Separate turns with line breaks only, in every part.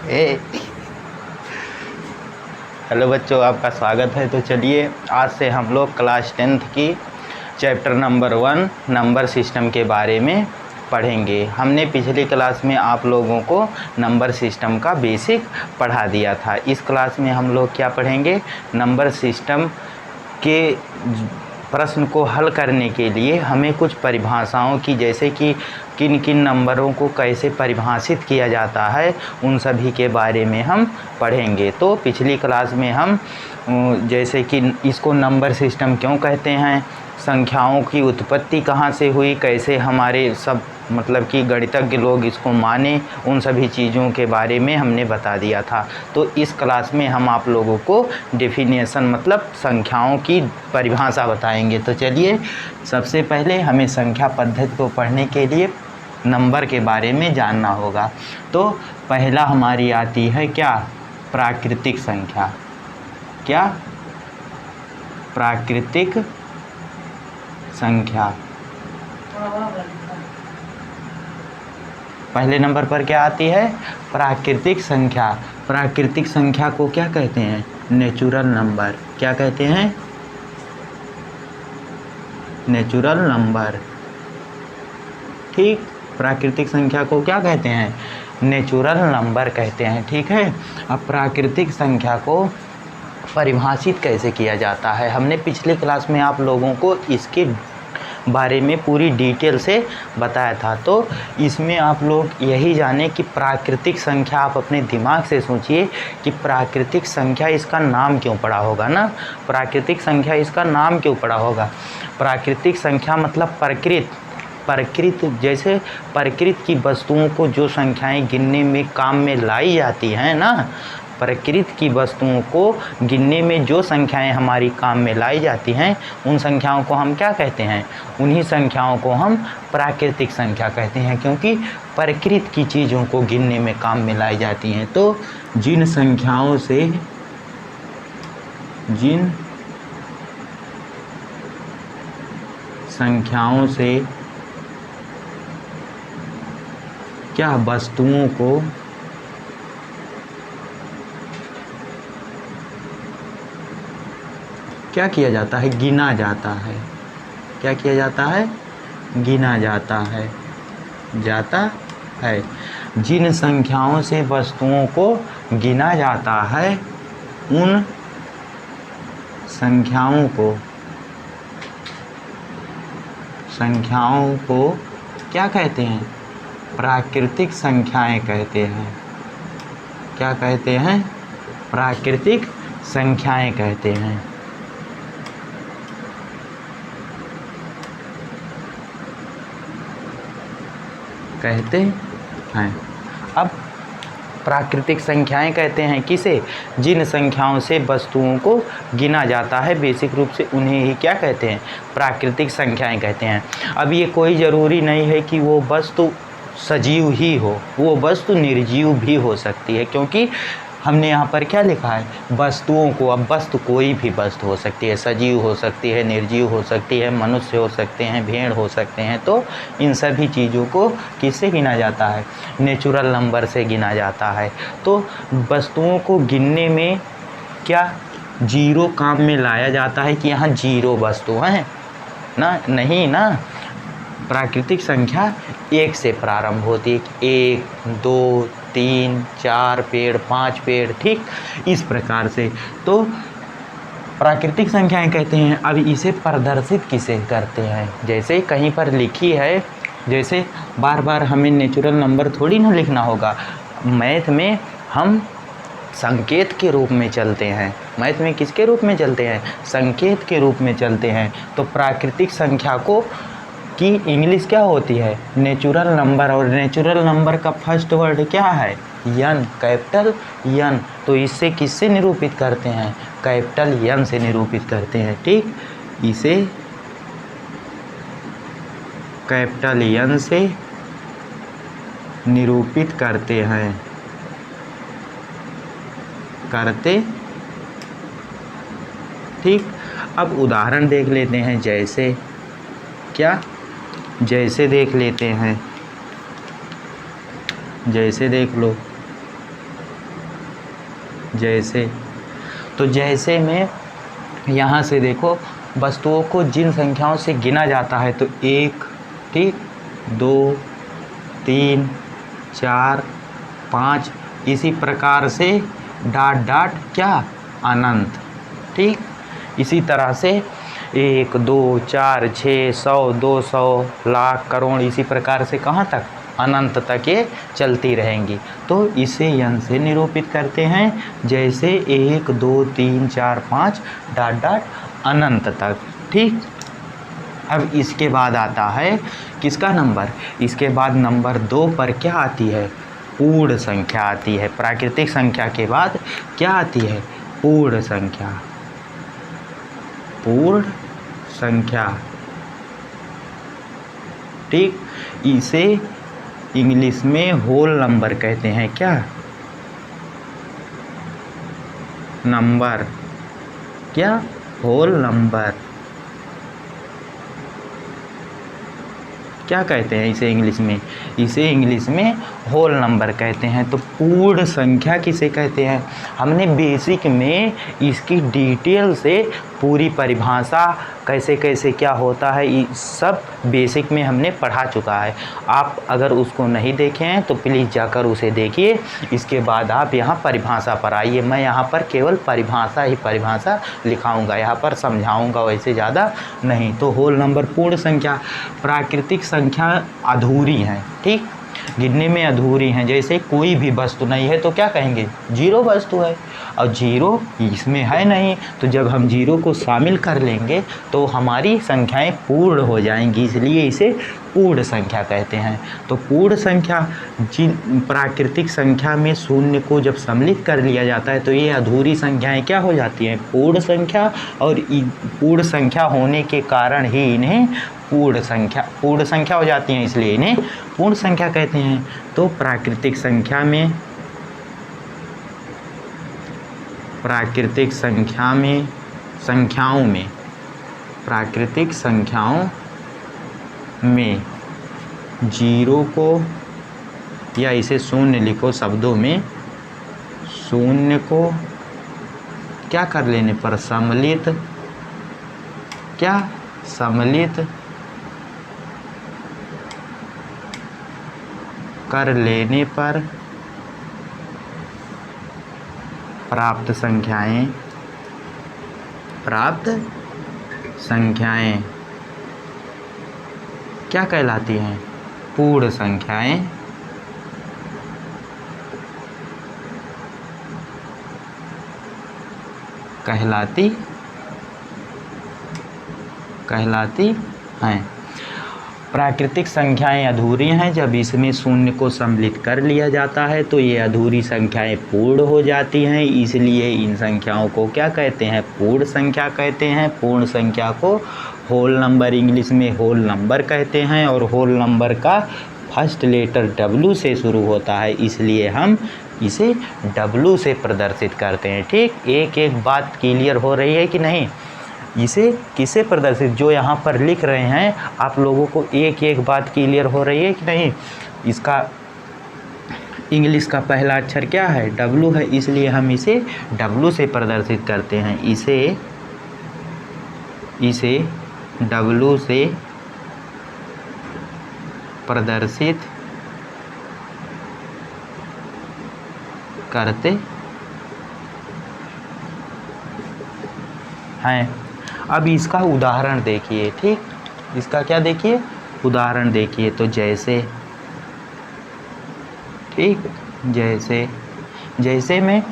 ए hello बच्चों, आपका स्वागत है। तो चलिए आज से हम लोग क्लास 10th की चैप्टर नंबर 1 नंबर सिस्टम के बारे में पढ़ेंगे। हमने पिछली क्लास में आप लोगों को नंबर सिस्टम का बेसिक पढ़ा दिया था। इस क्लास में हम लोग क्या पढ़ेंगे, नंबर सिस्टम के प्रश्न को हल करने के लिए हमें कुछ परिभाषाओं की, जैसे कि किन किन नंबरों को कैसे परिभाषित किया जाता है, उन सभी के बारे में हम पढ़ेंगे। तो पिछली क्लास में हम जैसे कि इसको नंबर सिस्टम क्यों कहते हैं, संख्याओं की उत्पत्ति कहाँ से हुई, कैसे हमारे सब मतलब कि गणितज्ञ लोग इसको माने, उन सभी चीज़ों के बारे में हमने बता दिया था। तो इस क्लास में हम आप लोगों को डेफिनेशन मतलब संख्याओं की परिभाषा बताएंगे। तो चलिए सबसे पहले हमें संख्या पद्धति को पढ़ने के लिए नंबर के बारे में जानना होगा। तो पहला हमारी आती है क्या, प्राकृतिक संख्या। क्या, प्राकृतिक संख्या। पहले नंबर पर क्या आती है, प्राकृतिक संख्या। प्राकृतिक संख्या को क्या कहते हैं, नेचुरल नंबर। क्या कहते हैं, नेचुरल नंबर। ठीक, प्राकृतिक संख्या को क्या कहते हैं, नेचुरल नंबर कहते हैं। ठीक है। अब प्राकृतिक संख्या को परिभाषित कैसे किया जाता है, हमने पिछले क्लास में आप लोगों को इसके बारे में पूरी डिटेल से बताया था। तो इसमें आप लोग यही जाने कि प्राकृतिक संख्या, आप अपने दिमाग से सोचिए कि प्राकृतिक संख्या इसका नाम क्यों पड़ा होगा ना। प्राकृतिक संख्या इसका नाम क्यों पड़ा होगा, प्राकृतिक संख्या मतलब प्रकृत जैसे प्रकृति की वस्तुओं को जो संख्याएं गिनने में काम में लाई जाती हैं ना, प्रकृति की वस्तुओं को गिनने में जो संख्याएं हमारी काम में लाई जाती हैं, उन संख्याओं को हम क्या कहते हैं, उन्हीं संख्याओं को हम प्राकृतिक संख्या कहते हैं, क्योंकि प्रकृति की चीज़ों को गिनने में काम में लाई जाती हैं। तो जिन संख्याओं से क्या वस्तुओं को क्या किया जाता है, गिना जाता है। क्या किया जाता है, गिना जाता है। जिन संख्याओं से वस्तुओं को गिना जाता है, उन संख्याओं को क्या कहते हैं, प्राकृतिक संख्याएं कहते हैं। क्या कहते हैं, प्राकृतिक संख्याएं कहते हैं। अब प्राकृतिक संख्याएं कहते हैं किसे, जिन संख्याओं से वस्तुओं को गिना जाता है, बेसिक रूप से उन्हें ही क्या कहते हैं, प्राकृतिक संख्याएं कहते हैं। अब ये कोई ज़रूरी नहीं है कि वो वस्तु सजीव ही हो, वो वस्तु निर्जीव भी हो सकती है, क्योंकि हमने यहाँ पर क्या लिखा है, वस्तुओं को। अब वस्तु कोई भी वस्तु हो सकती है, सजीव हो सकती है, निर्जीव हो सकती है, मनुष्य हो सकते हैं, भेड़ हो सकते हैं। तो इन सभी चीज़ों को किससे गिना जाता है, नेचुरल नंबर से गिना जाता है। तो वस्तुओं को गिनने में क्या जीरो काम में लाया जाता है कि यहाँ जीरो वस्तु हैं ना, नहीं ना। प्राकृतिक संख्या 1 से प्रारंभ होती है, 1 2 3 4 पेड़, 5 पेड़, ठीक इस प्रकार से। तो प्राकृतिक संख्याएं कहते हैं। अब इसे प्रदर्शित किसे करते हैं, जैसे कहीं पर लिखी है, जैसे बार बार हमें नेचुरल नंबर थोड़ी ना लिखना होगा। मैथ में हम संकेत के रूप में चलते हैं। मैथ में किसके रूप में चलते हैं, संकेत के रूप में चलते हैं। तो प्राकृतिक संख्या को की इंग्लिश क्या होती है, नेचुरल नंबर। और नेचुरल नंबर का फर्स्ट वर्ड क्या है, यन, कैपिटल यन। तो इससे किससे निरूपित करते हैं, कैपिटल यन से निरूपित करते हैं। ठीक, इसे कैपिटल यन से निरूपित करते हैं, ठीक। अब उदाहरण देख लेते हैं, जैसे क्या, जैसे देख लेते हैं, जैसे देख लो जैसे, तो जैसे में यहाँ से देखो वस्तुओं को जिन संख्याओं से गिना जाता है तो 1, ठीक, 2, 3, 4, 5, इसी प्रकार से डॉट डॉट क्या, अनंत, ठीक। इसी तरह से 1, 2, 4, 6, 100, 200, लाख, करोड़, इसी प्रकार से कहाँ तक, अनंत तक ये चलती रहेंगी। तो इसे यन से निरूपित करते हैं, जैसे 1, 2, 3, 4, 5 डॉट डॉट अनंत तक, ठीक। अब इसके बाद आता है किसका नंबर, इसके बाद नंबर 2 पर क्या आती है, पूर्ण संख्या आती है। प्राकृतिक संख्या के बाद क्या आती है, पूर्ण संख्या, पूर्ण संख्या, ठीक। इसे इंग्लिश में होल नंबर कहते हैं, क्या, नंबर, क्या, होल नंबर, क्या कहते हैं इसे इंग्लिश में, इसे इंग्लिश में होल नंबर कहते हैं। तो पूर्ण संख्या किसे कहते हैं, हमने बेसिक में इसकी डिटेल से पूरी परिभाषा कैसे कैसे क्या होता है ये सब बेसिक में हमने पढ़ा चुका है। आप अगर उसको नहीं देखे हैं तो प्लीज़ जाकर उसे देखिए, इसके बाद आप यहाँ परिभाषा पर आइए। मैं यहाँ पर केवल परिभाषा ही परिभाषा लिखाऊंगा, यहाँ पर समझाऊंगा, वैसे ज़्यादा नहीं। तो होल नंबर पूर्ण संख्या, प्राकृतिक संख्या अधूरी हैं, ठीक, गिनने में अधूरी हैं। जैसे कोई भी वस्तु नहीं है तो क्या कहेंगे, जीरो वस्तु है, और जीरो इसमें है नहीं, तो जब हम जीरो को शामिल कर लेंगे तो हमारी संख्याएं पूर्ण हो जाएंगी, इसलिए इसे पूर्ण संख्या कहते हैं। तो पूर्ण संख्या, जिन प्राकृतिक संख्या में शून्य को जब सम्मिलित कर लिया जाता है तो ये अधूरी संख्याएं क्या हो जाती हैं, पूर्ण संख्या, और पूर्ण संख्या होने के कारण ही इन्हें पूर्ण संख्या हो जाती हैं, इसलिए इन्हें पूर्ण संख्या कहते हैं। तो प्राकृतिक संख्याओं में जीरो को, या इसे शून्य लिखो शब्दों में, शून्य को क्या कर लेने पर, सम्मिलित, क्या, सम्मिलित कर लेने पर प्राप्त संख्याएं क्या कहलाती हैं, पूर्ण संख्याएं कहलाती हैं। प्राकृतिक संख्याएं अधूरी हैं, जब इसमें शून्य को सम्मिलित कर लिया जाता है तो ये अधूरी संख्याएं पूर्ण हो जाती हैं, इसलिए इन संख्याओं को क्या कहते हैं, पूर्ण संख्या कहते हैं। पूर्ण संख्या को होल नंबर, इंग्लिश में होल नंबर कहते हैं, और होल नंबर का फर्स्ट लेटर W से शुरू होता है, इसलिए हम इसे W से प्रदर्शित करते हैं, ठीक। एक एक बात क्लियर हो रही है कि नहीं, इसे किसे प्रदर्शित, जो यहाँ पर लिख रहे हैं आप लोगों को एक एक बात क्लियर हो रही है कि नहीं। इसका इंग्लिश का पहला अक्षर क्या है, W है, इसलिए हम इसे W से प्रदर्शित करते हैं, इसे W से प्रदर्शित करते हैं। अब इसका उदाहरण देखिए, ठीक, इसका क्या देखिए, उदाहरण देखिए। तो जैसे, ठीक, जैसे में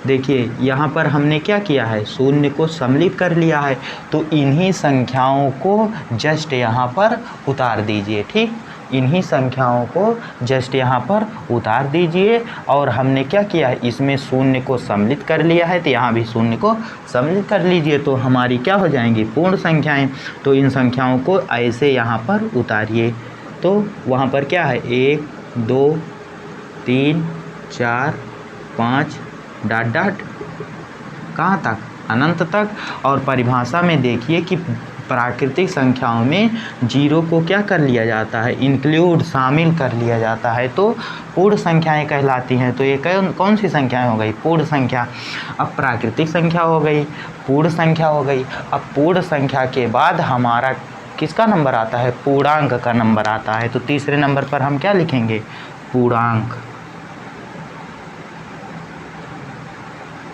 देखिए यहाँ पर हमने क्या किया है, शून्य को सम्मिलित कर लिया है, तो इन्हीं संख्याओं को जस्ट यहाँ पर उतार दीजिए, ठीक, इन्हीं संख्याओं को जस्ट यहाँ पर उतार दीजिए। और हमने क्या किया है, इसमें शून्य को सम्मिलित कर लिया है, तो यहाँ भी शून्य को सम्मिलित कर लीजिए, तो हमारी क्या हो जाएंगी, पूर्ण संख्याएं। तो इन संख्याओं को ऐसे यहाँ पर उतारिए, तो वहाँ पर क्या है, 1, 2, 3, 4, 5 डॉट डॉट कहाँ तक, अनंत तक। और परिभाषा में देखिए कि प्राकृतिक संख्याओं में जीरो को क्या कर लिया जाता है, इंक्लूड, शामिल कर लिया जाता है, तो पूर्ण संख्याएं कहलाती हैं। तो ये कौन सी संख्याएं हो गई, पूर्ण संख्या। अब प्राकृतिक संख्या हो गई, पूर्ण संख्या हो गई। अब पूर्ण संख्या के बाद हमारा किसका नंबर आता है, पूर्णांक का नंबर आता है। तो तीसरे नंबर पर हम क्या लिखेंगे, पूर्णांक।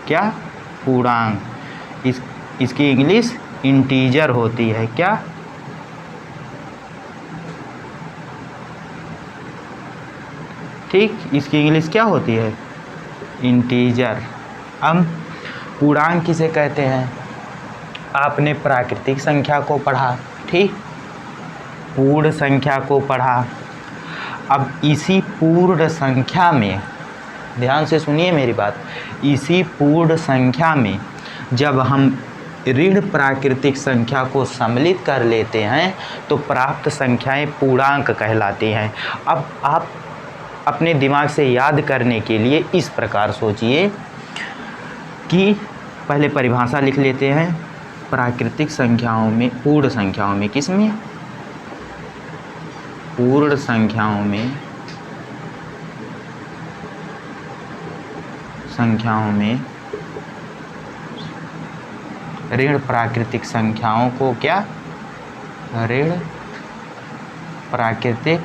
क्या, पूर्णांक। इसकी इंग्लिश इंटीजर होती है। क्या, ठीक, इसकी इंग्लिश क्या होती है, इंटीजर। अब पूर्णांक किसे कहते हैं, आपने प्राकृतिक संख्या को पढ़ा, ठीक, पूर्ण संख्या को पढ़ा। अब इसी पूर्ण संख्या में, ध्यान से सुनिए मेरी बात, इसी पूर्ण संख्या में जब हम ऋण प्राकृतिक संख्या को सम्मिलित कर लेते हैं तो प्राप्त संख्याएं पूर्णांक कहलाती हैं। अब आप अपने दिमाग से याद करने के लिए इस प्रकार सोचिए कि पहले परिभाषा लिख लेते हैं, प्राकृतिक संख्याओं में, पूर्ण संख्याओं में, किसमें, पूर्ण संख्याओं में, ऋण प्राकृतिक संख्याओं को क्या, ऋण प्राकृतिक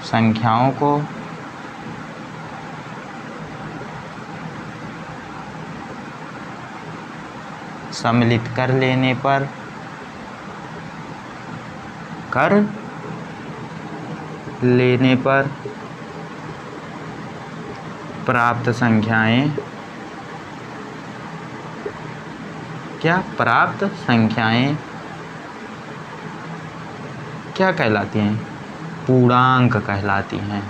संख्याओं को सम्मिलित कर लेने पर प्राप्त संख्याएं, क्या, प्राप्त संख्याएं क्या कहलाती हैं, पूर्णांक कहलाती हैं।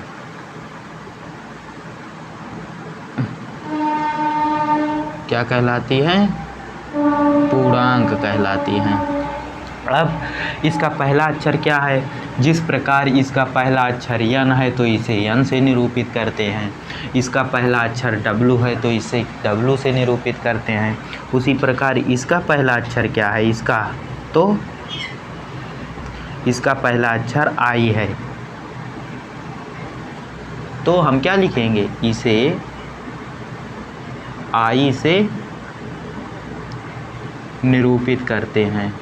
क्या कहलाती हैं, पूर्णांक कहलाती हैं। अब इसका पहला अक्षर क्या है, जिस प्रकार इसका पहला अक्षर यन है तो इसे यन से निरूपित करते हैं, इसका पहला अक्षर डब्लू है तो इसे डब्लू से निरूपित करते हैं, उसी प्रकार इसका पहला अक्षर क्या है, इसका, तो इसका पहला अक्षर आई है, तो हम क्या लिखेंगे, इसे आई से निरूपित करते हैं।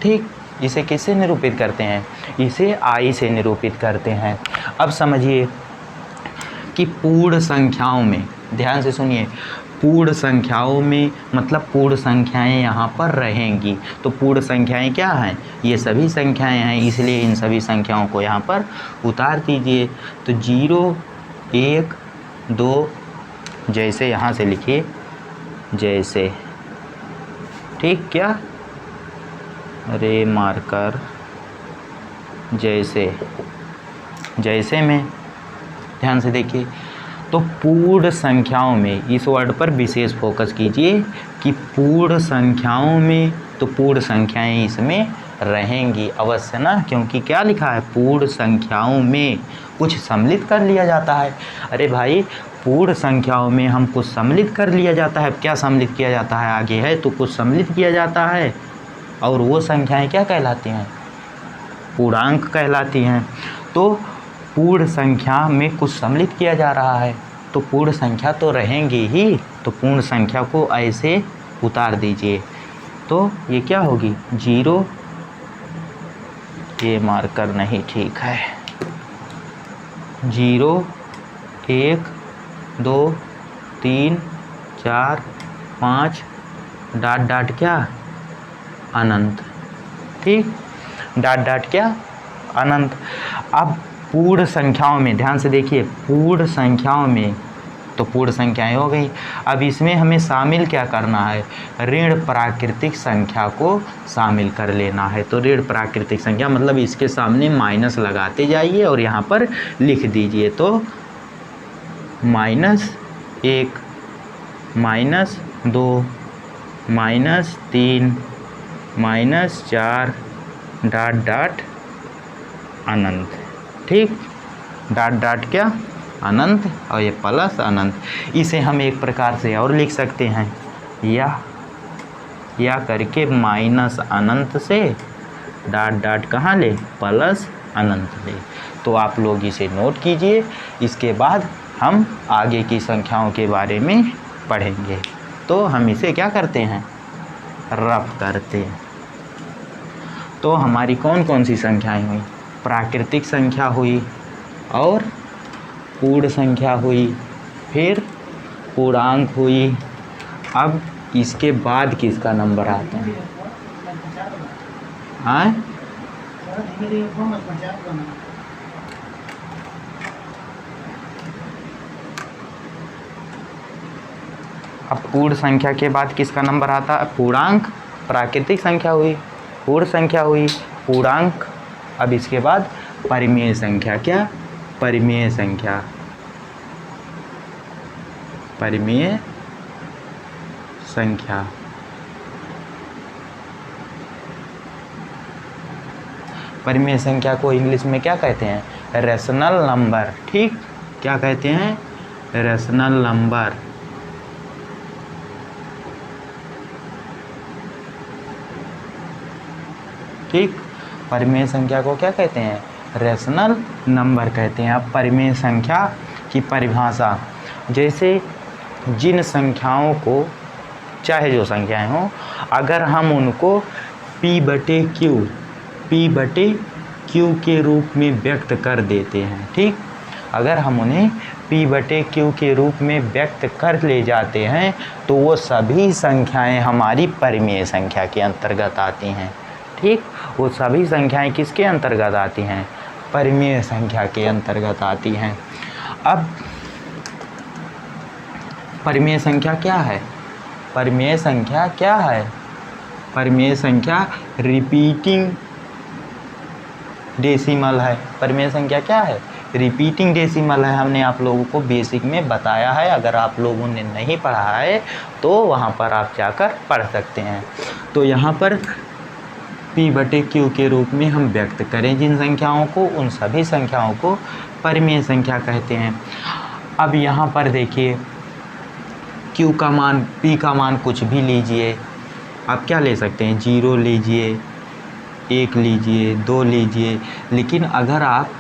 ठीक, इसे किससे निरूपित करते हैं, इसे आई से निरूपित करते हैं। अब समझिए कि पूर्ण संख्याओं में, ध्यान से सुनिए, पूर्ण संख्याओं में मतलब पूर्ण संख्याएं यहाँ पर रहेंगी। तो पूर्ण संख्याएं क्या हैं, ये सभी संख्याएं हैं, इसलिए इन सभी संख्याओं को यहाँ पर उतार दीजिए। तो 0, 1, 2, जैसे यहाँ से लिखिए, जैसे, ठीक, क्या, अरे मार्कर, जैसे, जैसे में, ध्यान से देखिए। तो पूर्ण संख्याओं में, इस वर्ड पर विशेष फोकस कीजिए कि पूर्ण संख्याओं में, तो पूर्ण संख्याएं इसमें रहेंगी अवश्य ना, क्योंकि क्या लिखा है, पूर्ण संख्याओं में कुछ सम्मिलित कर लिया जाता है। अरे भाई, पूर्ण संख्याओं में हम कुछ सम्मिलित कर लिया जाता है, क्या सम्मिलित किया जाता है, आगे है तो कुछ सम्मिलित किया जाता है, और वो संख्याएं क्या कहलाती हैं, पूर्णांक कहलाती हैं। तो पूर्ण संख्या में कुछ सम्मिलित किया जा रहा है तो पूर्ण संख्या तो रहेंगी ही, तो पूर्ण संख्या को ऐसे उतार दीजिए। तो ये क्या होगी, 0, ये मार्कर नहीं ठीक है, 0, 1, 2, 3, 4, 5, डॉट डॉट क्या, अनंत, ठीक, डॉट डॉट क्या, अनंत। अब पूर्ण संख्याओं में, ध्यान से देखिए, पूर्ण संख्याओं में तो पूर्ण संख्याएं हो गई। अब इसमें हमें शामिल क्या करना है, ऋण प्राकृतिक संख्या को शामिल कर लेना है। तो ऋण प्राकृतिक संख्या मतलब इसके सामने माइनस लगाते जाइए और यहाँ पर लिख दीजिए। तो -1, -2, -3, -4, डॉट डॉट अनंत, ठीक। डॉट डॉट क्या, अनंत, और ये प्लस अनंत। इसे हम एक प्रकार से और लिख सकते हैं, या करके माइनस अनंत से डॉट डॉट कहाँ ले, प्लस अनंत ले। तो आप लोग इसे नोट कीजिए, इसके बाद हम आगे की संख्याओं के बारे में पढ़ेंगे। तो हम इसे क्या करते हैं, रफ करते हैं। तो हमारी कौन कौन सी संख्याएं हुई, प्राकृतिक संख्या हुई और पूर्ण संख्या हुई, फिर पूर्णांक हुई। अब इसके बाद किसका नंबर आता है, हाँ? अब पूर्ण संख्या के बाद किसका नंबर आता है, पूर्णांक। प्राकृतिक संख्या हुई, पूर्ण संख्या हुई, पूर्णांक। अब इसके बाद परिमेय संख्या, क्या, परिमेय संख्या, परिमेय संख्या। परिमेय संख्या को इंग्लिश में क्या कहते हैं, रेशनल नंबर। ठीक, क्या कहते हैं, रेशनल नंबर। ठीक, परिमेय संख्या को क्या कहते हैं, रेशनल नंबर कहते हैं। अब परिमेय संख्या की परिभाषा, जैसे जिन संख्याओं को, चाहे जो संख्याएं हों, अगर हम उनको P/Q के रूप में व्यक्त कर देते हैं, ठीक, अगर हम उन्हें P/Q के रूप में व्यक्त कर ले जाते हैं तो वो सभी संख्याएं हमारी परिमेय संख्या के अंतर्गत आती हैं। ठीक, वो सभी संख्याएं किसके अंतर्गत आती हैं, परिमेय संख्या के अंतर्गत आती हैं। अब परिमेय संख्या क्या है, परिमेय संख्या क्या है, परिमेय संख्या रिपीटिंग डेसिमल है। परिमेय संख्या क्या है, रिपीटिंग डेसिमल है। हमने आप लोगों को बेसिक में बताया है, अगर आप लोगों ने नहीं पढ़ा है तो वहाँ पर आप जाकर पढ़ सकते हैं। तो यहाँ पर P/Q के रूप में हम व्यक्त करें जिन संख्याओं को, उन सभी संख्याओं को परिमेय संख्या कहते हैं। अब यहाँ पर देखिए, Q का मान, P का मान कुछ भी लीजिए, आप क्या ले सकते हैं, 0 लीजिए, 1 लीजिए, 2 लीजिए। लेकिन अगर आप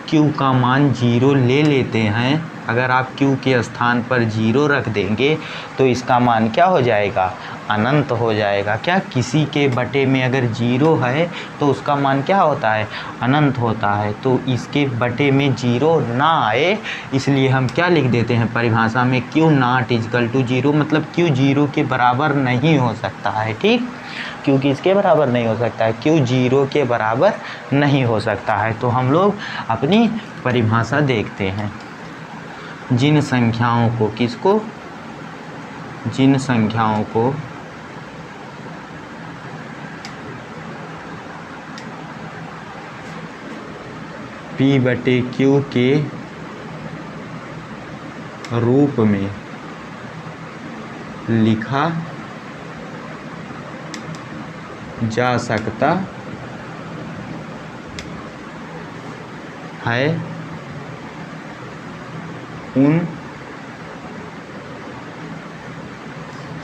Q का मान 0 ले लेते हैं, अगर आप Q के स्थान पर 0 रख देंगे तो इसका मान क्या हो जाएगा, अनंत हो जाएगा। क्या, किसी के बटे में अगर 0 है तो उसका मान क्या होता है, अनंत होता है। तो इसके बटे में 0 ना आए, इसलिए हम क्या लिख देते हैं परिभाषा में, Q नॉट इक्वल टू 0, मतलब Q 0 के बराबर नहीं हो सकता है। ठीक, Q किसके बराबर नहीं हो सकता है, Q 0 के बराबर नहीं हो सकता है। तो हम लोग अपनी परिभाषा देखते हैं, जिन संख्याओं को, किसको, जिन संख्याओं को P/Q के रूप में लिखा जा सकता है, उन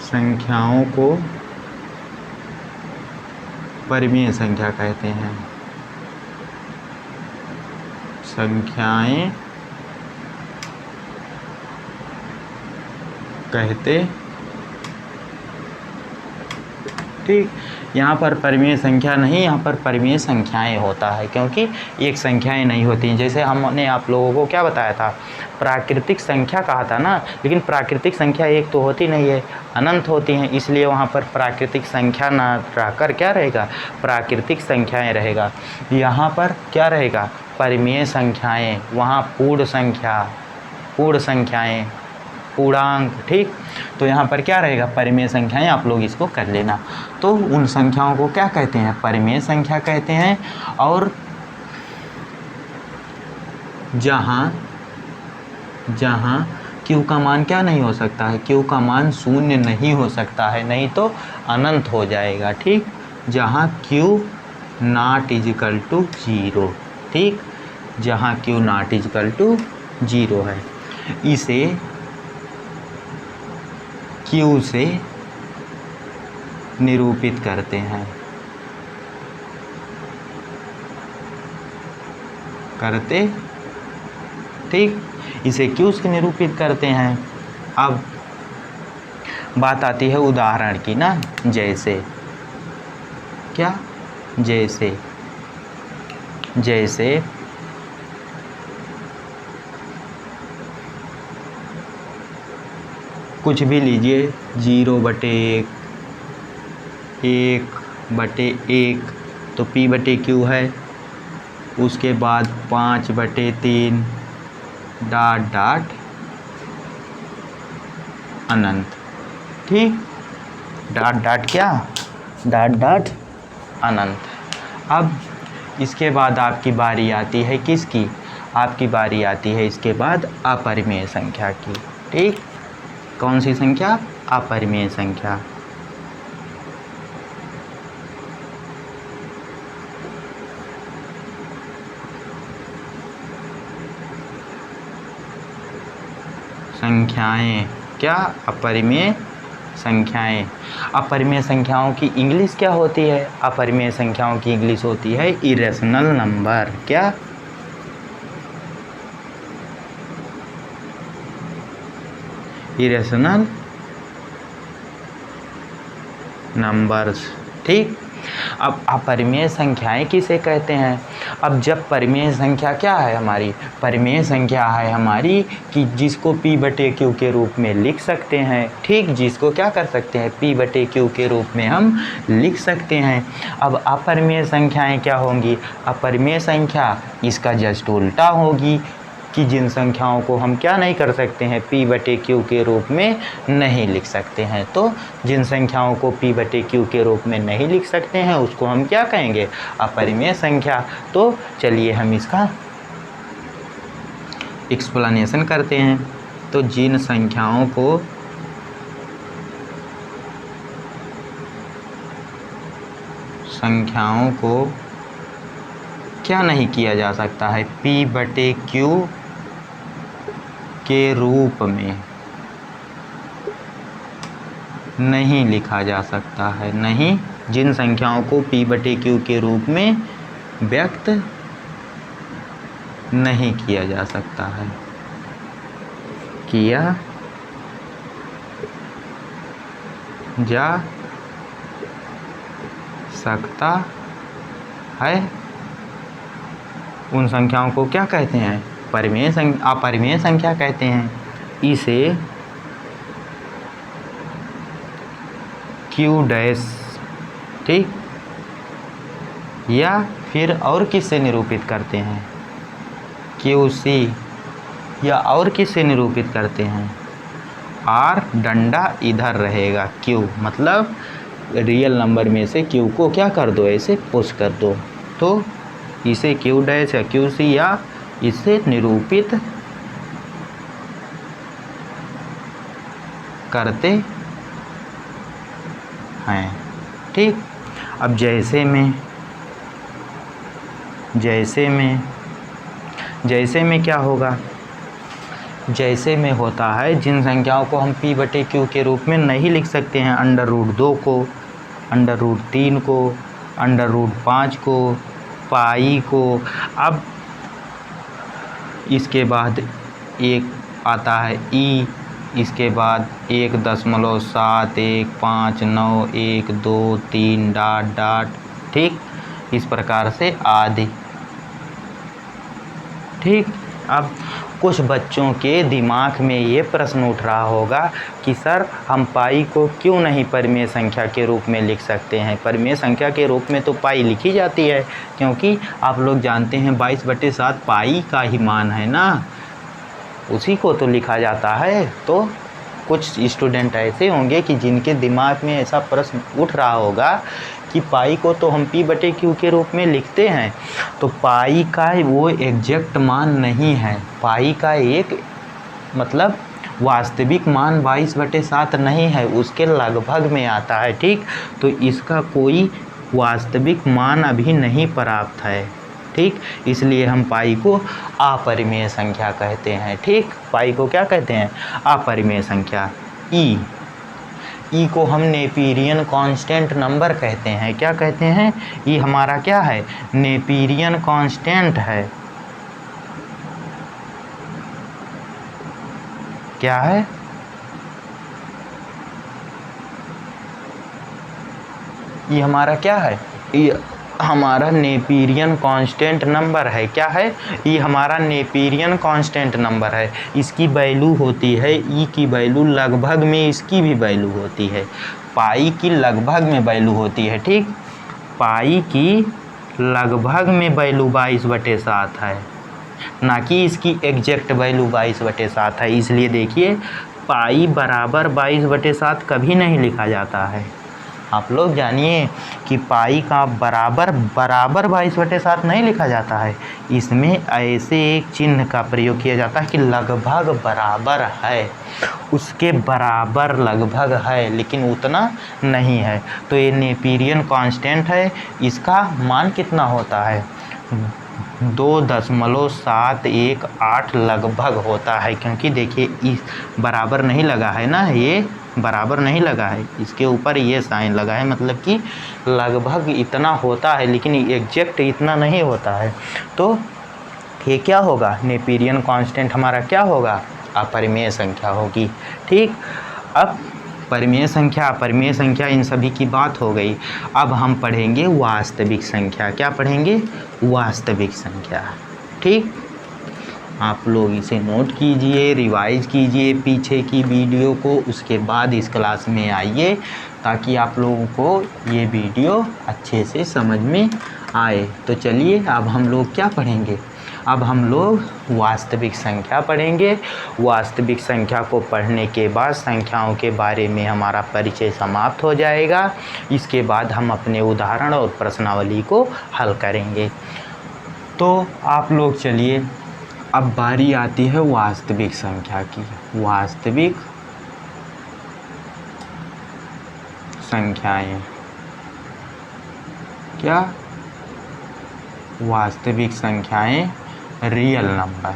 संख्याओं को परिमेय संख्या कहते हैं। संख्याएं कहते, ठीक, यहाँ पर परिमेय संख्या नहीं, यहाँ पर परिमेय संख्याएं होता है, क्योंकि एक संख्याएं नहीं होती हैं। जैसे हमने आप लोगों को क्या बताया था, प्राकृतिक संख्या कहा था ना, लेकिन प्राकृतिक संख्या एक तो होती नहीं है, अनंत होती हैं, इसलिए वहाँ पर प्राकृतिक संख्या ना रहकर क्या रहेगा, प्राकृतिक संख्याएं रहेगा। यहाँ पर क्या रहेगा, परिमेय संख्याएं, वहाँ पूर्ण संख्या, पूर्ण संख्याएं, पूर्णांक। ठीक, तो यहाँ पर क्या रहेगा, परिमेय संख्याएं, आप लोग इसको कर लेना। तो उन संख्याओं को क्या कहते हैं, परिमेय संख्या कहते हैं। और जहाँ Q का मान क्या नहीं हो सकता है, Q का मान 0 नहीं हो सकता है, नहीं तो अनंत हो जाएगा। ठीक, जहाँ Q नॉट इक्वल टू 0, ठीक, जहाँ Q नॉट इजकल टू 0 है। इसे Q से निरूपित करते हैं, ठीक, इसे Q से निरूपित करते हैं। अब बात आती है उदाहरण की ना, जैसे क्या, जैसे कुछ भी लीजिए, 0/1, 1/1, तो P/Q है। उसके बाद 5/3 डॉट अनंत, ठीक, डॉट क्या, डॉट अनंत। अब इसके बाद आपकी बारी आती है किसकी, आपकी बारी आती है इसके बाद अपरिमेय संख्या की, ठीक। कौन सी संख्या, अपरिमेय संख्या। संख्याएं क्या, अपरिमेय संख्याएं। अपरिमेय संख्याओं की इंग्लिश क्या होती है, अपरिमेय संख्याओं की इंग्लिश होती है इरेशनल नंबर। क्या, इरेशनल नंबर्स, ठीक। अब अपरिमेय संख्याएं किसे कहते हैं। अब जब परिमेय संख्या क्या है हमारी, परिमेय संख्या है हमारी कि जिसको P/Q के रूप में लिख सकते हैं, ठीक, जिसको क्या कर सकते हैं, P/Q के रूप में हम लिख सकते हैं। अब अपरिमेय संख्याएं क्या होंगी, अपरिमेय संख्या इसका जस्ट उल्टा होगी कि जिन संख्याओं को हम क्या नहीं कर सकते हैं, P/Q के रूप में नहीं लिख सकते हैं। तो जिन संख्याओं को P/Q के रूप में नहीं लिख सकते हैं उसको हम क्या कहेंगे, अपरिमेय संख्या। तो चलिए हम इसका एक्सप्लेनेशन करते हैं। तो जिन संख्याओं को क्या नहीं किया जा सकता है, P/Q के रूप में नहीं लिखा जा सकता है, नहीं, जिन संख्याओं को P/Q के रूप में व्यक्त नहीं किया जा सकता है, किया जा सकता है, उन संख्याओं को क्या कहते हैं, अपरिमेय संख्या कहते हैं। इसे Q', ठीक, या फिर और किससे निरूपित करते हैं, QC, या और किससे निरूपित करते हैं, R डंडा इधर रहेगा, Q मतलब रियल नंबर में से Q को क्या कर दो, ऐसे पुश कर दो, तो इसे Q' या QC या इससे निरूपित करते हैं, ठीक। अब जैसे में क्या होगा, जैसे में होता है जिन संख्याओं को हम P/Q के रूप में नहीं लिख सकते हैं, √2 को, √3 को, √5 को, पाई को। अब इसके बाद एक आता है E, इसके बाद 1.7159123 डॉट, ठीक, इस प्रकार से आदि, ठीक। अब कुछ बच्चों के दिमाग में ये प्रश्न उठ रहा होगा कि सर हम पाई को क्यों नहीं परिमेय संख्या के रूप में लिख सकते हैं। परिमेय संख्या के रूप में तो पाई लिखी जाती है, क्योंकि आप लोग जानते हैं 22/7 पाई का ही मान है ना, उसी को तो लिखा जाता है। तो कुछ स्टूडेंट ऐसे होंगे कि जिनके दिमाग में ऐसा प्रश्न उठ रहा होगा कि पाई को तो हम P/Q के रूप में लिखते हैं, तो पाई का वो एग्जैक्ट मान नहीं है, पाई का एक मतलब वास्तविक मान 22/7 नहीं है, उसके लगभग में आता है, ठीक। तो इसका कोई वास्तविक मान अभी नहीं प्राप्त है, ठीक, इसलिए हम पाई को अपरिमेय संख्या कहते हैं। ठीक, पाई को क्या कहते हैं? अपरिमेय संख्या। ई को हम नेपियरियन कांस्टेंट नंबर कहते हैं। क्या कहते हैं? ई हमारा क्या है? नेपियरियन कांस्टेंट है। क्या है? ये हमारा क्या है? ये हमारा नेपियरियन कांस्टेंट नंबर है। क्या है? ये हमारा नेपियरियन कांस्टेंट नंबर है। इसकी वैल्यू होती है, ई की वैल्यू लगभग में इसकी भी वैल्यू होती है, पाई की लगभग में वैल्यू होती है। ठीक, पाई की लगभग में वैल्यू 22/7 है, ना कि इसकी एग्जैक्ट वैल्यू 22/7 है। इसलिए देखिए, पाई बराबर 22/7 कभी नहीं लिखा जाता है। आप लोग जानिए कि पाई का बराबर 22/7 नहीं लिखा जाता है। इसमें ऐसे एक चिन्ह का प्रयोग किया जाता है कि लगभग बराबर है, उसके बराबर लगभग है, लेकिन उतना नहीं है। तो ये नेपियरियन कांस्टेंट है। इसका मान कितना होता है? 2.718 लगभग होता है, क्योंकि देखिए इस बराबर नहीं लगा है ना, ये बराबर नहीं लगा है, इसके ऊपर ये साइन लगा है, मतलब कि लगभग इतना होता है, लेकिन एग्जैक्ट इतना नहीं होता है। तो ये क्या होगा? नेपियरियन कांस्टेंट हमारा क्या होगा? अपरिमेय संख्या होगी। ठीक, अब परिमेय संख्या, अपरिमेय संख्या, इन सभी की बात हो गई। अब हम पढ़ेंगे वास्तविक संख्या। क्या पढ़ेंगे? वास्तविक संख्या। ठीक, आप लोग इसे नोट कीजिए, रिवाइज कीजिए पीछे की वीडियो को, उसके बाद इस क्लास में आइए, ताकि आप लोगों को ये वीडियो अच्छे से समझ में आए। तो चलिए अब हम लोग क्या पढ़ेंगे? अब हम लोग वास्तविक संख्या पढ़ेंगे। वास्तविक संख्या को पढ़ने के बाद संख्याओं के बारे में हमारा परिचय समाप्त हो जाएगा। इसके बाद हम अपने उदाहरण और प्रश्नावली को हल करेंगे। तो आप लोग चलिए, अब बारी आती है वास्तविक संख्या की। वास्तविक संख्याएं क्या? वास्तविक संख्याएं रियल नंबर।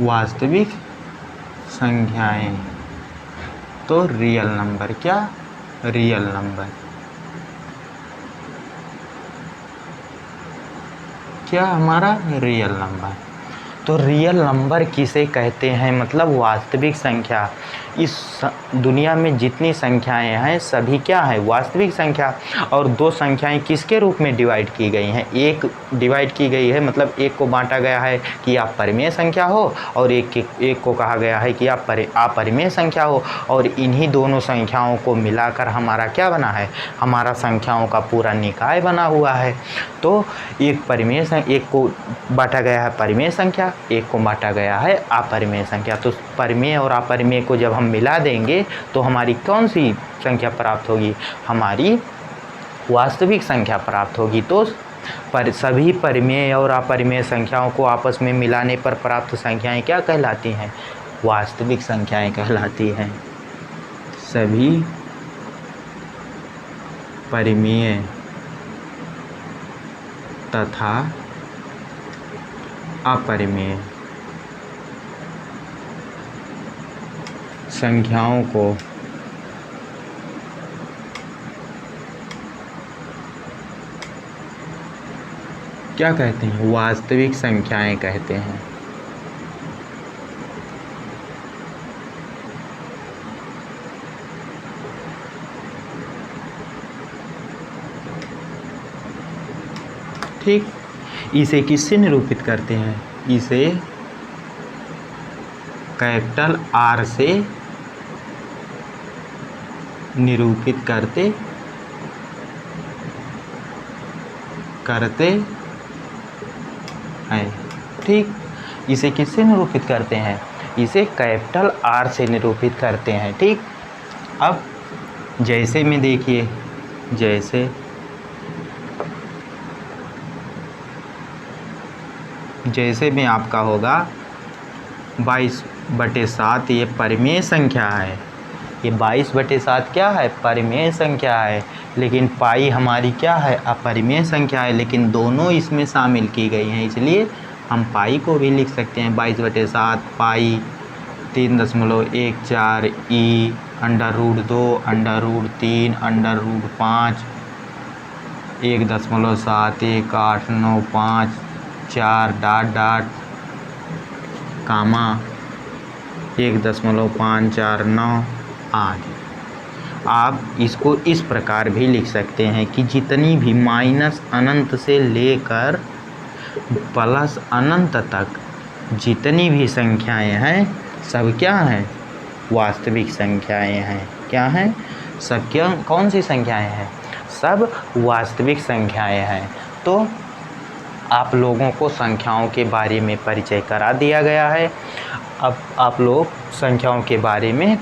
वास्तविक संख्याएं तो रियल नंबर। क्या? Real number. क्या हमारा? Real number. तो रियल नंबर किसे कहते हैं? मतलब वास्तविक संख्या। इस दुनिया में जितनी संख्याएं हैं सभी क्या है? वास्तविक संख्या। और दो संख्याएं किसके रूप में डिवाइड की गई हैं? एक डिवाइड की गई है, मतलब एक को बांटा गया है कि आप परिमेय संख्या हो, और एक को कहा गया है कि आप अपरिमेय संख्या हो। और इन्हीं दोनों संख्याओं को मिलाकर हमारा क्या बना है? हमारा संख्याओं का पूरा निकाय बना हुआ है। तो एक को बांटा गया है परिमेय संख्या, एक को बांटा गया है अपरिमेय संख्या। तो परिमेय और अपरिमेय को जब हम मिला देंगे तो हमारी कौन सी संख्या प्राप्त होगी? हमारी वास्तविक संख्या प्राप्त होगी। तो सभी परिमेय और अपरिमेय संख्याओं को आपस में मिलाने पर प्राप्त संख्याएं क्या कहलाती हैं? वास्तविक संख्याएं कहलाती हैं। सभी परिमेय तथा अपरिमेय संख्याओं को क्या कहते हैं? वास्तविक संख्याएं कहते हैं। ठीक, इसे किससे निरूपित करते हैं? इसे कैपिटल आर से निरूपित करते हैं। ठीक, इसे किससे निरूपित करते हैं? इसे कैपिटल आर से निरूपित करते हैं। ठीक, अब जैसे में देखिए, जैसे में आपका होगा 22/7 ये परिमेय संख्या है, ये 22/7 क्या है, परिमेय संख्या है, लेकिन पाई हमारी क्या है, अपरिमेय संख्या है, लेकिन दोनों इसमें शामिल की गई हैं, इसलिए हम पाई को भी लिख सकते हैं 22/7 पाई 3.14 ई √2 √3 √5 1.7185 4 डॉट कामा 1.549 आदि। आप इसको इस प्रकार भी लिख सकते हैं कि जितनी भी माइनस अनंत से लेकर प्लस अनंत तक जितनी भी संख्याएं हैं सब क्या हैं, वास्तविक संख्याएं हैं। क्या हैं, सब क्या, कौन सी संख्याएं हैं, सब वास्तविक संख्याएं हैं। तो आप लोगों को संख्याओं के बारे में परिचय करा दिया गया है। अब आप लोग संख्याओं के बारे में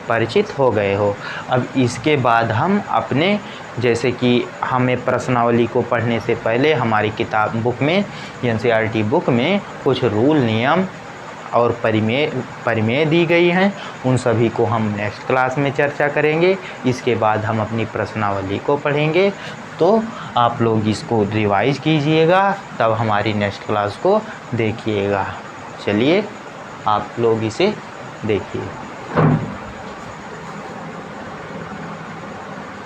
परिचित हो गए हो। अब इसके बाद हम अपने, जैसे कि हमें प्रश्नावली को पढ़ने से पहले हमारी किताब बुक में, एनसीईआरटी बुक में कुछ रूल, नियम और परिमेय दी गई हैं, उन सभी को हम नेक्स्ट क्लास में चर्चा करेंगे। इसके बाद हम अपनी प्रश्नावली को पढ़ेंगे। तो आप लोग इसको रिवाइज कीजिएगा, तब हमारी नेक्स्ट क्लास को देखिएगा। चलिए आप लोग इसे देखिए।